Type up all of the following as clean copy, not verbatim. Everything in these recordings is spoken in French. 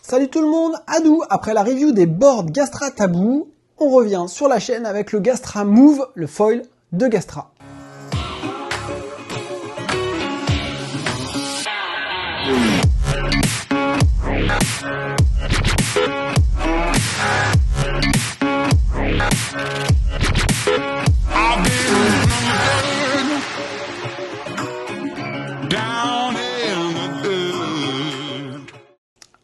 Salut tout le monde, Adou. Après la review des boards Gastra Taboo, on revient sur la chaîne avec le Gastra Move, le foil de Gastra.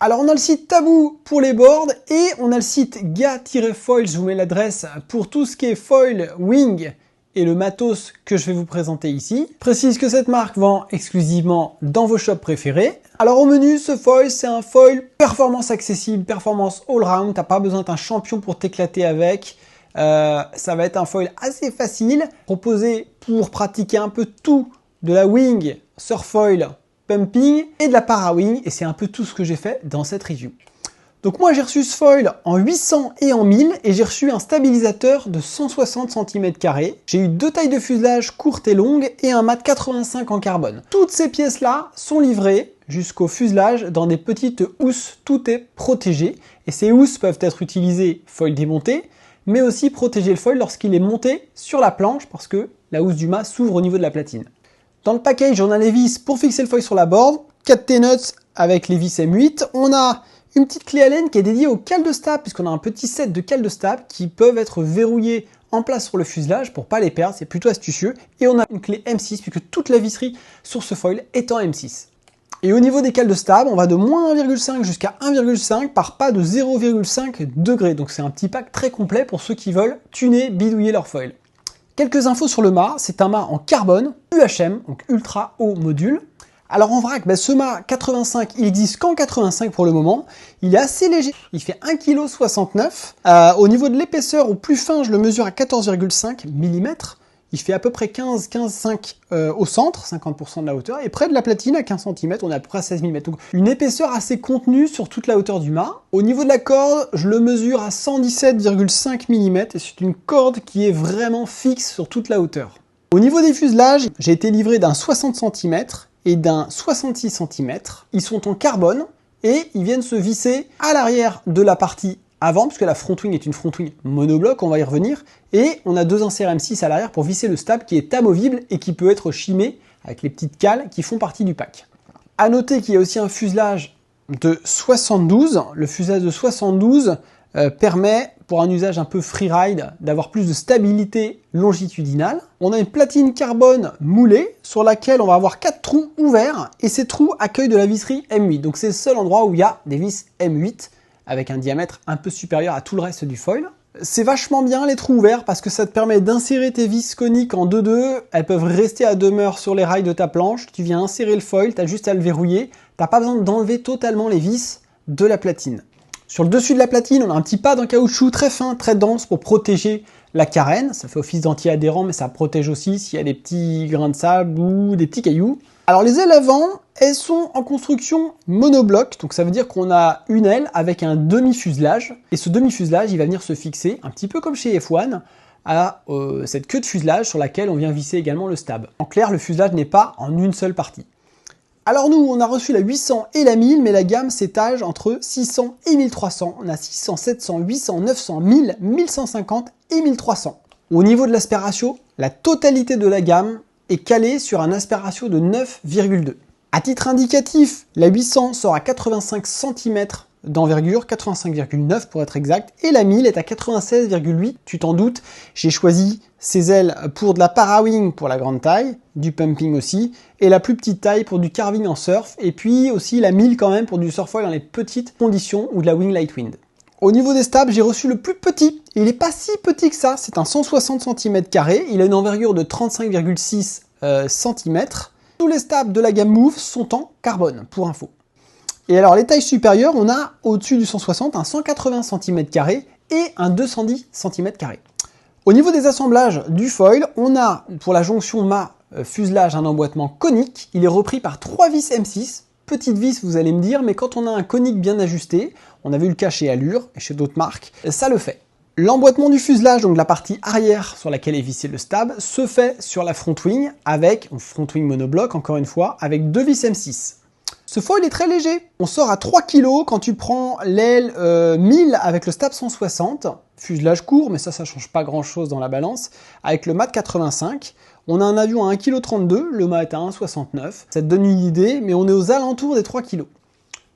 Alors on a le site Taboo pour les boards et on a le site ga-foils, je vous mets l'adresse pour tout ce qui est foil, wing et le matos que je vais vous présenter ici. Je précise que cette marque vend exclusivement dans vos shops préférés. Alors au menu, ce foil, c'est un foil performance accessible, performance all-round, t'as pas besoin d'un champion pour t'éclater avec. Ça va être un foil assez facile, proposé pour pratiquer un peu tout de la wing, surfoil, pumping et de la para-wing, et c'est un peu tout ce que j'ai fait dans cette review. Donc moi j'ai reçu ce foil en 800 et en 1000 et j'ai reçu un stabilisateur de 160 cm². J'ai eu deux tailles de fuselage courtes et longues et un mat 85 en carbone. Toutes ces pièces là sont livrées jusqu'au fuselage dans des petites housses, tout est protégé et ces housses peuvent être utilisées foil démonté mais aussi protéger le foil lorsqu'il est monté sur la planche parce que la housse du mât s'ouvre au niveau de la platine. Dans le package, on a les vis pour fixer le foil sur la board, 4 T-nuts avec les vis M8. On a une petite clé Allen qui est dédiée aux cales de stab, puisqu'on a un petit set de cales de stab qui peuvent être verrouillées en place sur le fuselage pour pas les perdre, c'est plutôt astucieux. Et on a une clé M6, puisque toute la visserie sur ce foil est en M6. Et au niveau des cales de stab, on va de moins 1,5 jusqu'à 1,5 par pas de 0,5 degrés. Donc c'est un petit pack très complet pour ceux qui veulent tuner, bidouiller leur foil. Quelques infos sur le mât, c'est un mât en carbone, UHM, donc ultra haut module. Alors en vrac, ce mât 85, il existe qu'en 85 pour le moment. Il est assez léger, il fait 1,69 kg. Au niveau de l'épaisseur, au plus fin, je le mesure à 14,5 mm. Il fait à peu près 15,5 au centre, 50% de la hauteur. Et près de la platine, à 15 cm, on est à peu près à 16 mm. Donc une épaisseur assez contenue sur toute la hauteur du mât. Au niveau de la corde, je le mesure à 117,5 mm. Et c'est une corde qui est vraiment fixe sur toute la hauteur. Au niveau des fuselages, j'ai été livré d'un 60 cm et d'un 66 cm. Ils sont en carbone et ils viennent se visser à l'arrière de la partie avant, puisque la front wing est une front wing monobloc, on va y revenir, et on a deux inserts M6 à l'arrière pour visser le stab qui est amovible et qui peut être chimé avec les petites cales qui font partie du pack. A noter qu'il y a aussi un fuselage de 72. Le fuselage de 72 permet, pour un usage un peu freeride, d'avoir plus de stabilité longitudinale. On a une platine carbone moulée sur laquelle on va avoir 4 trous ouverts et ces trous accueillent de la visserie M8. Donc c'est le seul endroit où il y a des vis M8 avec un diamètre un peu supérieur à tout le reste du foil. C'est vachement bien les trous ouverts parce que ça te permet d'insérer tes vis coniques en 2-2. Elles peuvent rester à demeure sur les rails de ta planche. Tu viens insérer le foil, tu as juste à le verrouiller. Tu n'as pas besoin d'enlever totalement les vis de la platine. Sur le dessus de la platine, on a un petit pad en caoutchouc très fin, très dense pour protéger la carène. Ça fait office d'anti-adhérent, mais ça protège aussi s'il y a des petits grains de sable ou des petits cailloux. Alors les ailes avant, elles sont en construction monobloc, donc ça veut dire qu'on a une aile avec un demi-fuselage, et ce demi-fuselage, il va venir se fixer, un petit peu comme chez F1, à cette queue de fuselage sur laquelle on vient visser également le stab. En clair, le fuselage n'est pas en une seule partie. Alors nous, on a reçu la 800 et la 1000, mais la gamme s'étage entre 600 et 1300. On a 600, 700, 800, 900, 1000, 1150 et 1300. Au niveau de l'aspect ratio, la totalité de la gamme est calée sur un aspect ratio de 9,2. À titre indicatif, la 800 sort à 85 cm d'envergure, 85,9 pour être exact, et la 1000 est à 96,8, tu t'en doutes, j'ai choisi ces ailes pour de la para-wing pour la grande taille, du pumping aussi, et la plus petite taille pour du carving en surf, et puis aussi la 1000 quand même pour du surfoil dans les petites conditions ou de la wing light wind. Au niveau des stabs, j'ai reçu le plus petit, et il n'est pas si petit que ça, c'est un 160 cm², il a une envergure de 35,6 cm. Tous les stabs de la gamme Move sont en carbone, pour info. Et alors les tailles supérieures, on a au-dessus du 160 un 180 cm² et un 210 cm². Au niveau des assemblages du foil, on a pour la jonction mât fuselage un emboîtement conique. Il est repris par 3 vis M6. Petite vis, vous allez me dire, mais quand on a un conique bien ajusté, on a vu le cas chez Allure et chez d'autres marques, ça le fait. L'emboîtement du fuselage, donc la partie arrière sur laquelle est vissé le stab, se fait sur la front wing avec, front wing monobloc encore une fois, avec 2 vis M6. Ce foil est très léger. On sort à 3 kg quand tu prends l'aile 1000 avec le Stab 160. Fuselage court, mais ça change pas grand chose dans la balance. Avec le MAT 85, on a un avion à 1,32 kg, le mât est à 1,69 kg. Ça te donne une idée, mais on est aux alentours des 3 kg.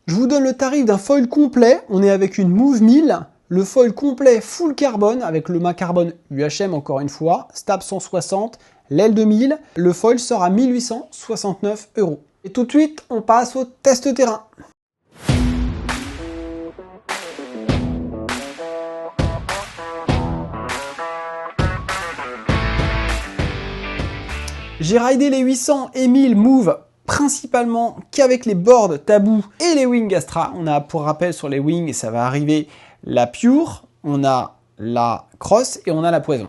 Je vous donne le tarif d'un foil complet. On est avec une Move 1000. Le foil complet full carbone avec le mât carbone UHM encore une fois. Stab 160, l'aile 2000. Le foil sort à 1869 €. Et tout de suite, on passe au test terrain. J'ai ridé les 800 et 1000 Move principalement qu'avec les boards Taboo et les Wing Astra. On a pour rappel sur les Wing, et ça va arriver, la Pure, on a la Cross et on a la Poison.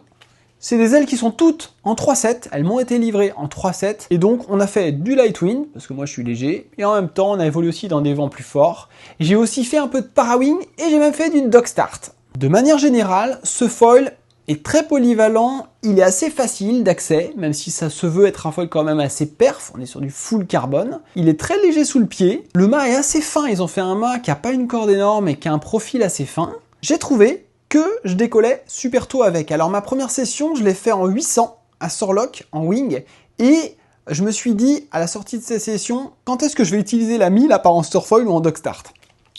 C'est des ailes qui sont toutes en 3/7, elles m'ont été livrées en 3/7 et donc on a fait du Lightwing, parce que moi je suis léger, et en même temps on a évolué aussi dans des vents plus forts. J'ai aussi fait un peu de Parawing et j'ai même fait du Dog Start. De manière générale, ce foil est très polyvalent, il est assez facile d'accès, même si ça se veut être un foil quand même assez perf, on est sur du full carbone. Il est très léger sous le pied, le mât est assez fin, ils ont fait un mât qui n'a pas une corde énorme et qui a un profil assez fin. J'ai trouvé que je décollais super tôt avec. Alors ma première session, je l'ai fait en 800 à Sorlock, en wing, et je me suis dit à la sortie de cette session, quand est-ce que je vais utiliser la 1000 à part en Storefoil ou en Dog Start?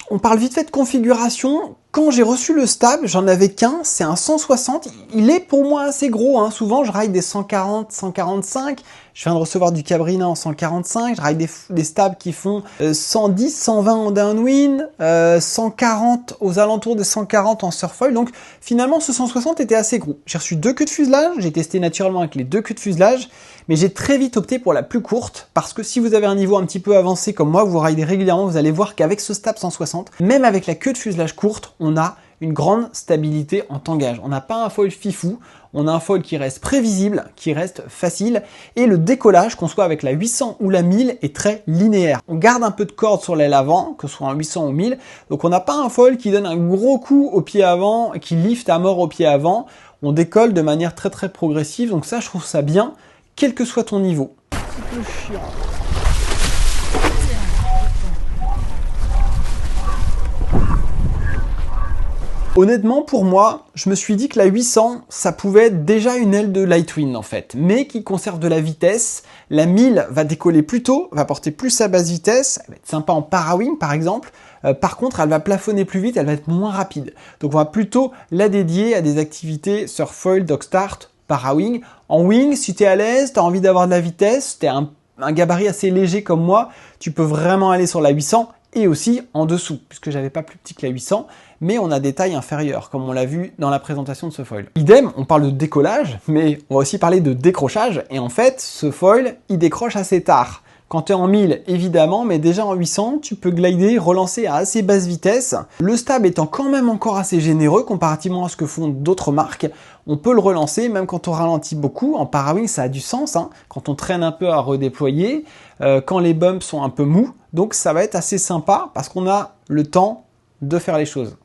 On parle vite fait de configuration. Quand j'ai reçu le Stab, j'en avais qu'un, c'est un 160. Il est pour moi assez gros, hein. Souvent je ride des 140, 145. Je viens de recevoir du Cabrina en 145. Je ride des Stabs qui font 110, 120 en downwind, 140 aux alentours des 140 en surfoil. Donc finalement ce 160 était assez gros. J'ai reçu 2 queues de fuselage. J'ai testé naturellement avec les 2 queues de fuselage. Mais j'ai très vite opté pour la plus courte parce que si vous avez un niveau un petit peu avancé comme moi, vous ridez régulièrement, vous allez voir qu'avec ce Stab 160, même avec la queue de fuselage courte, on a une grande stabilité en tangage. On n'a pas un foil fifou, on a un foil qui reste prévisible, qui reste facile, et le décollage, qu'on soit avec la 800 ou la 1000, est très linéaire. On garde un peu de corde sur l'aile avant, que ce soit en 800 ou 1000, donc on n'a pas un foil qui donne un gros coup au pied avant, qui lift à mort au pied avant. On décolle de manière très très progressive, donc ça je trouve ça bien, quel que soit ton niveau. Un petit peu chiant. Honnêtement, pour moi, je me suis dit que la 800, ça pouvait être déjà une aile de Lightwing en fait, mais qui conserve de la vitesse. La 1000 va décoller plus tôt, va porter plus sa basse vitesse, elle va être sympa en Parawing par exemple. Par contre, elle va plafonner plus vite, elle va être moins rapide. Donc on va plutôt la dédier à des activités surfoil, dog start, Parawing. En wing, si tu es à l'aise, tu as envie d'avoir de la vitesse, tu es un gabarit assez léger comme moi, tu peux vraiment aller sur la 800 et aussi en dessous, puisque j'avais pas plus petit que la 800, mais on a des tailles inférieures, comme on l'a vu dans la présentation de ce foil. Idem, on parle de décollage, mais on va aussi parler de décrochage, et en fait, ce foil, il décroche assez tard. Quand tu es en 1000, évidemment, mais déjà en 800, tu peux glider, relancer à assez basse vitesse. Le Stab étant quand même encore assez généreux comparativement à ce que font d'autres marques, on peut le relancer même quand on ralentit beaucoup. En Parawing, ça a du sens, hein, quand on traîne un peu à redéployer, quand les bumps sont un peu mous. Donc ça va être assez sympa parce qu'on a le temps de faire les choses.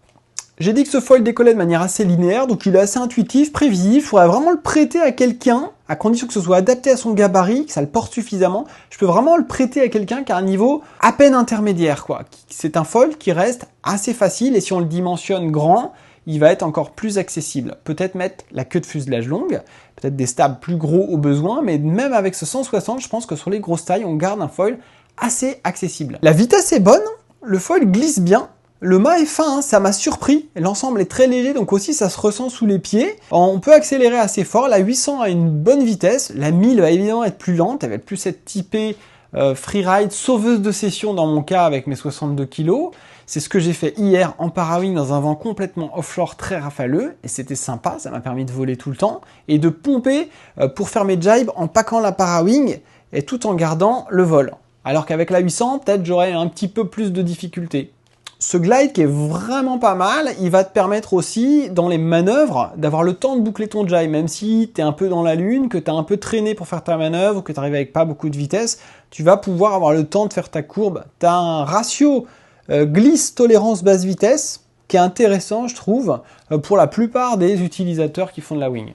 J'ai dit que ce foil décollait de manière assez linéaire, donc il est assez intuitif, prévisible. Il faudrait vraiment le prêter à quelqu'un, à condition que ce soit adapté à son gabarit, que ça le porte suffisamment. Je peux vraiment le prêter à quelqu'un qui a un niveau à peine intermédiaire, quoi. C'est un foil qui reste assez facile, et si on le dimensionne grand, il va être encore plus accessible. Peut-être mettre la queue de fuselage longue, peut-être des stabs plus gros au besoin, mais même avec ce 160, je pense que sur les grosses tailles, on garde un foil assez accessible. La vitesse est bonne, le foil glisse bien. Le mât est fin, hein, ça m'a surpris, l'ensemble est très léger, donc aussi ça se ressent sous les pieds. On peut accélérer assez fort, la 800 a une bonne vitesse, la 1000 va évidemment être plus lente, elle va plus être typée freeride, sauveuse de session dans mon cas avec mes 62 kg. C'est ce que j'ai fait hier en Parawing dans un vent complètement offshore très rafaleux, et c'était sympa, ça m'a permis de voler tout le temps, et de pomper pour faire mes jibes en packant la Parawing, et tout en gardant le vol. Alors qu'avec la 800, peut-être j'aurais un petit peu plus de difficultés. Ce glide qui est vraiment pas mal, il va te permettre aussi, dans les manœuvres, d'avoir le temps de boucler ton jibe. Même si tu es un peu dans la lune, que tu as un peu traîné pour faire ta manœuvre, que tu arrives avec pas beaucoup de vitesse, tu vas pouvoir avoir le temps de faire ta courbe. Tu as un ratio glisse tolérance basse vitesse qui est intéressant, je trouve, pour la plupart des utilisateurs qui font de la wing.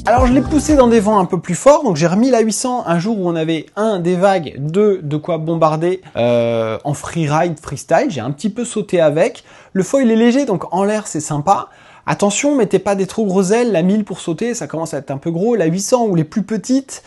Alors je l'ai poussé dans des vents un peu plus forts, donc j'ai remis la 800 un jour où on avait des vagues, de quoi bombarder en freeride, freestyle, j'ai un petit peu sauté avec. Le foil est léger, donc en l'air c'est sympa. Attention, mettez pas des trop grosses ailes, la 1000 pour sauter, ça commence à être un peu gros. La 800 ou les petites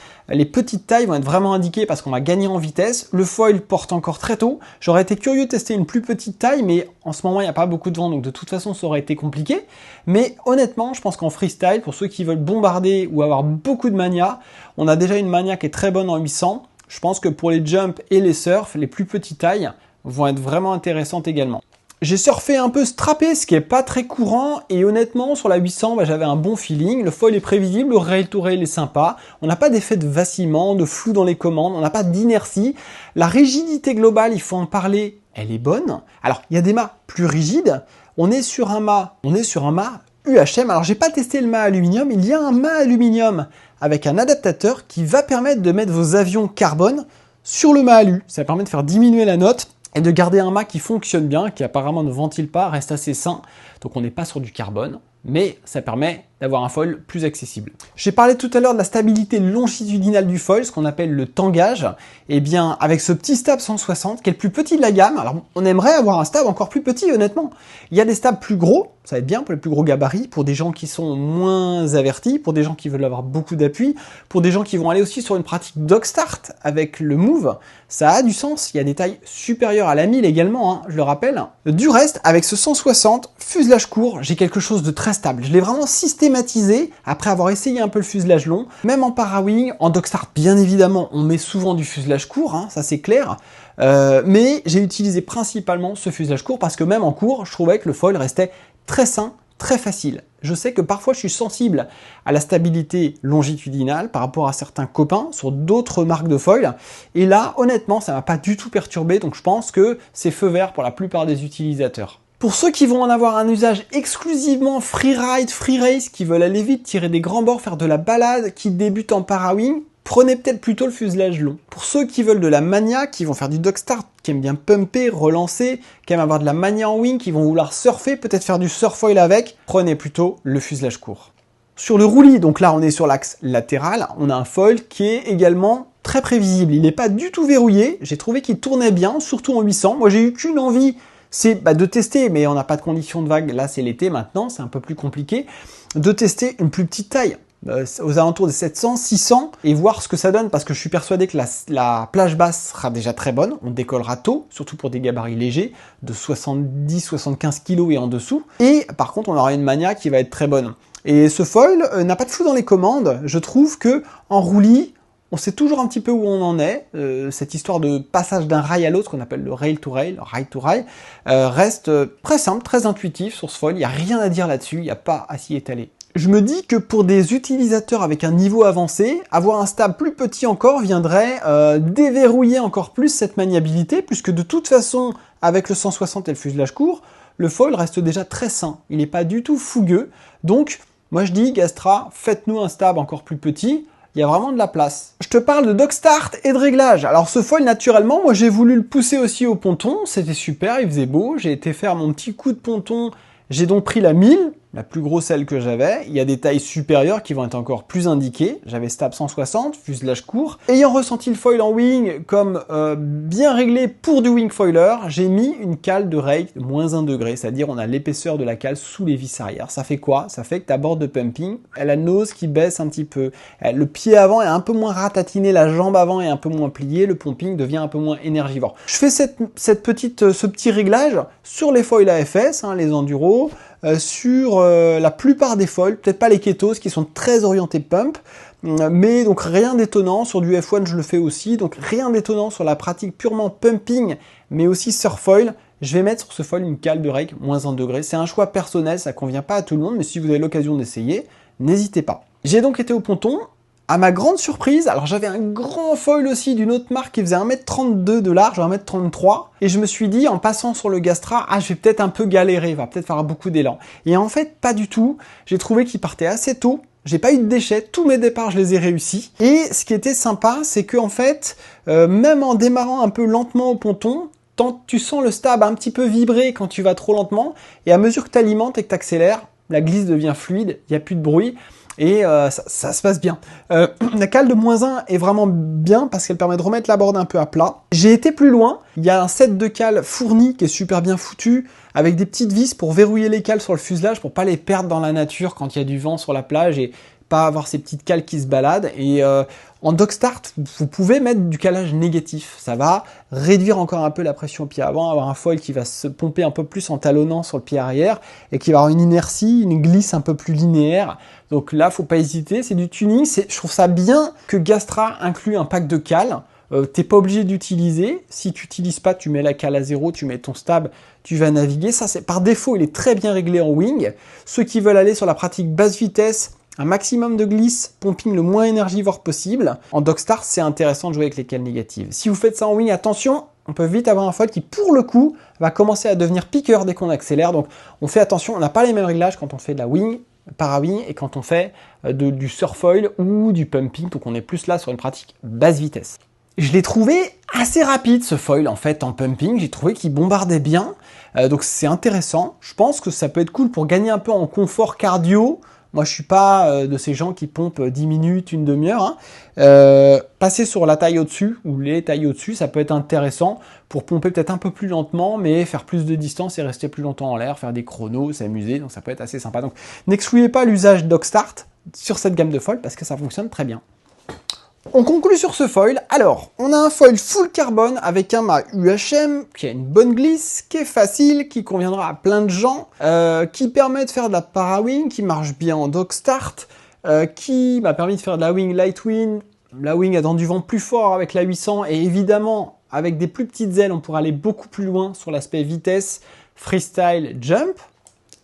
tailles vont être vraiment indiquées parce qu'on va gagner en vitesse. Le foil porte encore très tôt. J'aurais été curieux de tester une plus petite taille, mais en ce moment, il n'y a pas beaucoup de vent, donc de toute façon, ça aurait été compliqué. Mais honnêtement, je pense qu'en freestyle, pour ceux qui veulent bombarder ou avoir beaucoup de mania, on a déjà une mania qui est très bonne en 800. Je pense que pour les jumps et les surfs, les plus petites tailles vont être vraiment intéressantes également. J'ai surfé un peu strappé, ce qui est pas très courant, et honnêtement, sur la 800, j'avais un bon feeling. Le foil est prévisible, le rail to rail est sympa. On n'a pas d'effet de vacillement, de flou dans les commandes, on n'a pas d'inertie. La rigidité globale, il faut en parler, elle est bonne. Alors, il y a des mâts plus rigides. On est sur un mât UHM. Alors, j'ai pas testé le mât aluminium. Il y a un mât aluminium avec un adaptateur qui va permettre de mettre vos avions carbone sur le mât alu. Ça permet de faire diminuer la note et de garder un mât qui fonctionne bien, qui apparemment ne ventile pas, reste assez sain. Donc on n'est pas sur du carbone, mais ça permet d'avoir un foil plus accessible. J'ai parlé tout à l'heure de la stabilité longitudinale du foil, ce qu'on appelle le tangage. Et bien, avec ce petit stab 160, qui est le plus petit de la gamme, alors on aimerait avoir un stab encore plus petit, honnêtement. Il y a des stabs plus gros, ça va être bien pour les plus gros gabarits, pour des gens qui sont moins avertis, pour des gens qui veulent avoir beaucoup d'appui, pour des gens qui vont aller aussi sur une pratique dog start avec le move, ça a du sens. Il y a des tailles supérieures à la 1000 également, hein, je le rappelle. Du reste, avec ce 160, fuselage court, j'ai quelque chose de très stable. Je l'ai vraiment systématisé après avoir essayé un peu le fuselage long. Même en parawing, en dog start, bien évidemment, on met souvent du fuselage court, hein, ça c'est clair. Mais j'ai utilisé principalement ce fuselage court parce que même en cours, je trouvais que le foil restait très sain, très facile. Je sais que parfois je suis sensible à la stabilité longitudinale par rapport à certains copains sur d'autres marques de foil. Et là, honnêtement, ça m'a pas du tout perturbé, donc je pense que c'est feu vert pour la plupart des utilisateurs. Pour ceux qui vont en avoir un usage exclusivement freeride, free race, qui veulent aller vite, tirer des grands bords, faire de la balade, qui débutent en parawing, prenez peut-être plutôt le fuselage long. Pour ceux qui veulent de la mania, qui vont faire du dog start, qui aiment bien pumper, relancer, qui aiment avoir de la mania en wing, qui vont vouloir surfer, peut-être faire du surfoil avec, prenez plutôt le fuselage court. Sur le roulis, donc là on est sur l'axe latéral, on a un foil qui est également très prévisible. Il n'est pas du tout verrouillé, j'ai trouvé qu'il tournait bien, surtout en 800. Moi j'ai eu qu'une envie, c'est de tester, mais on n'a pas de conditions de vague, là c'est l'été maintenant, c'est un peu plus compliqué, de tester une plus petite taille, aux alentours des 700, 600, et voir ce que ça donne, parce que je suis persuadé que la plage basse sera déjà très bonne, on décollera tôt, surtout pour des gabarits légers, de 70-75 kg et en dessous, et par contre on aura une mania qui va être très bonne. Et ce foil n'a pas de flou dans les commandes, je trouve que en roulis, on sait toujours un petit peu où on en est. Cette histoire de passage d'un rail à l'autre, qu'on appelle le rail to rail, reste très simple, très intuitif sur ce foil. Il n'y a rien à dire là-dessus, il n'y a pas à s'y étaler. Je me dis que pour des utilisateurs avec un niveau avancé, avoir un stab plus petit encore viendrait déverrouiller encore plus cette maniabilité, puisque de toute façon, avec le 160 et le fuselage court, le foil reste déjà très sain. Il n'est pas du tout fougueux. Donc, moi je dis, Gastra, faites-nous un stab encore plus petit. Il y a vraiment de la place. Je te parle de dog start et de réglage. Alors ce foil, naturellement, moi j'ai voulu le pousser aussi au ponton. C'était super, il faisait beau. J'ai été faire mon petit coup de ponton. J'ai donc pris la 1000, la plus grosse celle que j'avais. Il y a des tailles supérieures qui vont être encore plus indiquées. J'avais stab 160, fuselage court. Ayant ressenti le foil en wing comme bien réglé pour du wing foiler, j'ai mis une cale de rake de -1 degré, c'est-à-dire on a l'épaisseur de la cale sous les vis arrière. Ça fait quoi? Ça fait que ta board de pumping, elle a la nose qui baisse un petit peu. Le pied avant est un peu moins ratatiné, la jambe avant est un peu moins pliée, le pumping devient un peu moins énergivore. Je fais ce petit réglage sur les foils AFS, hein, les enduros, sur la plupart des foils, peut-être pas les ketos qui sont très orientés pump, mais donc rien d'étonnant. Sur du F1 je le fais aussi, donc rien d'étonnant sur la pratique purement pumping, mais aussi surfoil. Je vais mettre sur ce foil une cale de rake -1 degré. C'est un choix personnel, ça convient pas à tout le monde, mais si vous avez l'occasion d'essayer, n'hésitez pas. J'ai donc été au ponton. À ma grande surprise, alors j'avais un grand foil aussi d'une autre marque qui faisait 1m32 de large, 1m33, et je me suis dit, en passant sur le Gastra, je vais peut-être un peu galérer, va peut-être faire beaucoup d'élan. Et en fait, pas du tout. J'ai trouvé qu'il partait assez tôt, j'ai pas eu de déchets, tous mes départs, je les ai réussis. Et ce qui était sympa, c'est que en fait, même en démarrant un peu lentement au ponton, tu sens le stab un petit peu vibrer quand tu vas trop lentement, et à mesure que tu alimentes et que tu accélères, la glisse devient fluide, il n'y a plus de bruit. et ça se passe bien. La cale de -1 est vraiment bien parce qu'elle permet de remettre la board un peu à plat. J'ai été plus loin, il y a un set de cales fourni qui est super bien foutu, avec des petites vis pour verrouiller les cales sur le fuselage pour pas les perdre dans la nature quand il y a du vent sur la plage et pas avoir ces petites cales qui se baladent. Et en dog start, vous pouvez mettre du calage négatif. Ça va réduire encore un peu la pression au pied avant, avoir un foil qui va se pomper un peu plus en talonnant sur le pied arrière et qui va avoir une inertie, une glisse un peu plus linéaire. Donc là, faut pas hésiter, c'est du tuning. Je trouve ça bien que Gastra inclut un pack de cales. T'es pas obligé d'utiliser. Si tu n'utilises pas, tu mets la cale à 0, tu mets ton stab, tu vas naviguer. Ça, c'est par défaut, il est très bien réglé en wing. Ceux qui veulent aller sur la pratique basse vitesse, un maximum de glisse, pumping le moins énergivore possible. En dog start, c'est intéressant de jouer avec les cales négatives. Si vous faites ça en wing, attention, on peut vite avoir un foil qui, pour le coup, va commencer à devenir piqueur dès qu'on accélère. Donc, on fait attention, on n'a pas les mêmes réglages quand on fait de la wing, para-wing, et quand on fait du surfoil ou du pumping. Donc, on est plus là sur une pratique basse vitesse. Je l'ai trouvé assez rapide ce foil en fait en pumping, j'ai trouvé qu'il bombardait bien, donc c'est intéressant. Je pense que ça peut être cool pour gagner un peu en confort cardio. Moi je suis pas de ces gens qui pompent 10 minutes, une demi-heure. Passer sur la taille au-dessus ou les tailles au-dessus, ça peut être intéressant pour pomper peut-être un peu plus lentement, mais faire plus de distance et rester plus longtemps en l'air, faire des chronos, s'amuser, donc ça peut être assez sympa. Donc n'excluez pas l'usage dog start sur cette gamme de foil parce que ça fonctionne très bien. On conclut sur ce foil. Alors, on a un foil full carbone avec un mât UHM qui a une bonne glisse, qui est facile, qui conviendra à plein de gens, qui permet de faire de la para-wing, qui marche bien en dog start, qui m'a permis de faire de la wing light wing, la wing dans du vent plus fort avec la 800 et évidemment avec des plus petites ailes, on pourra aller beaucoup plus loin sur l'aspect vitesse, freestyle, jump.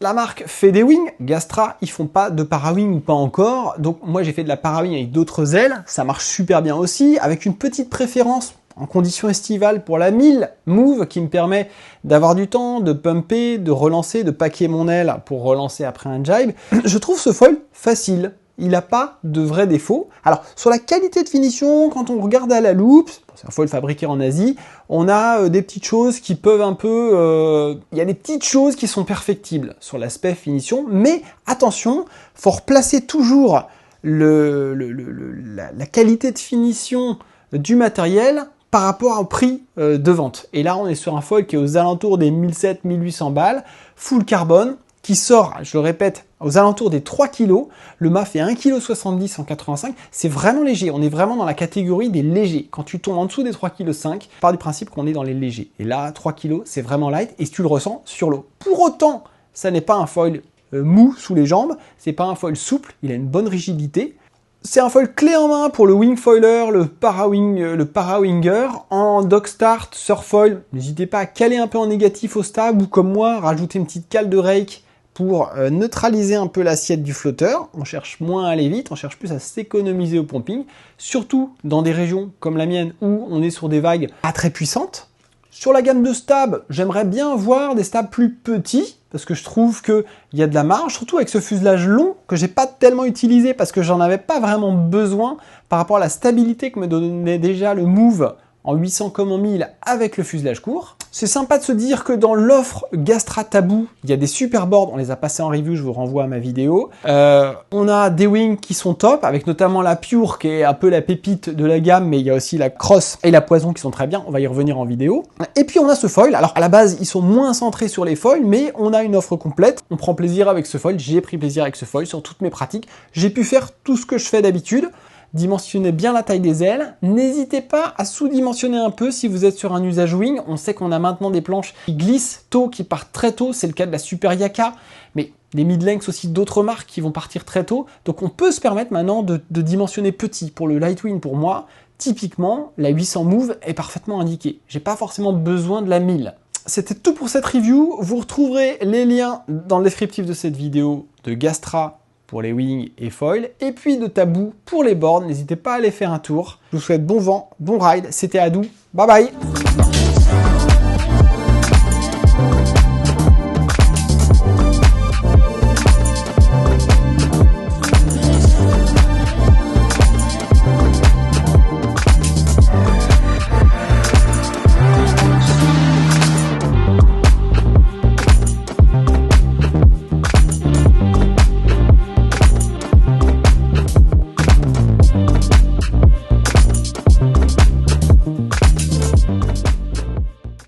La marque fait des wings, Gastra, ils font pas de para-wing ou pas encore, donc moi j'ai fait de la para-wing avec d'autres ailes, ça marche super bien aussi, avec une petite préférence en conditions estivales pour la 1000 Move qui me permet d'avoir du temps, de pumper, de relancer, de packer mon aile pour relancer après un jibe. Je trouve ce foil facile. Il n'a pas de vrais défauts. Alors, sur la qualité de finition, quand on regarde à la loupe, c'est un foil fabriqué en Asie, on a des petites choses qui peuvent un peu... Il y a des petites choses qui sont perfectibles sur l'aspect finition, mais attention, faut replacer toujours la qualité de finition du matériel par rapport au prix de vente. Et là, on est sur un foil qui est aux alentours des 1700-1800 balles, full carbone, qui sort, je le répète, aux alentours des 3 kg. Le mât fait 1,70 kg en 85. C'est vraiment léger. On est vraiment dans la catégorie des légers. Quand tu tombes en dessous des 3,5 kg, part du principe qu'on est dans les légers. Et là, 3 kg, c'est vraiment light et tu le ressens sur l'eau. Pour autant, ça n'est pas un foil mou sous les jambes. C'est pas un foil souple. Il a une bonne rigidité. C'est un foil clé en main pour le wing foiler, le para-winger. En dog start, surfoil, n'hésitez pas à caler un peu en négatif au stab ou comme moi, rajouter une petite cale de rake pour neutraliser un peu l'assiette du flotteur. On cherche moins à aller vite, on cherche plus à s'économiser au pumping, surtout dans des régions comme la mienne où on est sur des vagues pas très puissantes. Sur la gamme de stabs, j'aimerais bien voir des stabs plus petits, parce que je trouve qu'il y a de la marge, surtout avec ce fuselage long que j'ai pas tellement utilisé parce que j'en avais pas vraiment besoin par rapport à la stabilité que me donnait déjà le Move en 800 comme en 1000 avec le fuselage court. C'est sympa de se dire que dans l'offre Gastra Taboo, il y a des super boards, on les a passés en review, je vous renvoie à ma vidéo. On a des wings qui sont top, avec notamment la Pure qui est un peu la pépite de la gamme, mais il y a aussi la Cross et la Poison qui sont très bien, on va y revenir en vidéo. Et puis on a ce foil, alors à la base ils sont moins centrés sur les foils, mais on a une offre complète, on prend plaisir avec ce foil, j'ai pris plaisir avec ce foil sur toutes mes pratiques, j'ai pu faire tout ce que je fais d'habitude. Dimensionnez bien la taille des ailes. N'hésitez pas à sous-dimensionner un peu si vous êtes sur un usage wing. On sait qu'on a maintenant des planches qui glissent tôt, qui partent très tôt. C'est le cas de la Super Yaka, mais des mid-lengths aussi d'autres marques qui vont partir très tôt. Donc on peut se permettre maintenant de dimensionner petit. Pour le light wing, pour moi, typiquement, la 800 Move est parfaitement indiquée. J'ai pas forcément besoin de la 1000. C'était tout pour cette review. Vous retrouverez les liens dans le descriptif de cette vidéo de Gastra pour les wings et foil, et puis de Taboo pour les boards. N'hésitez pas à aller faire un tour. Je vous souhaite bon vent, bon ride. C'était Adou. Bye bye.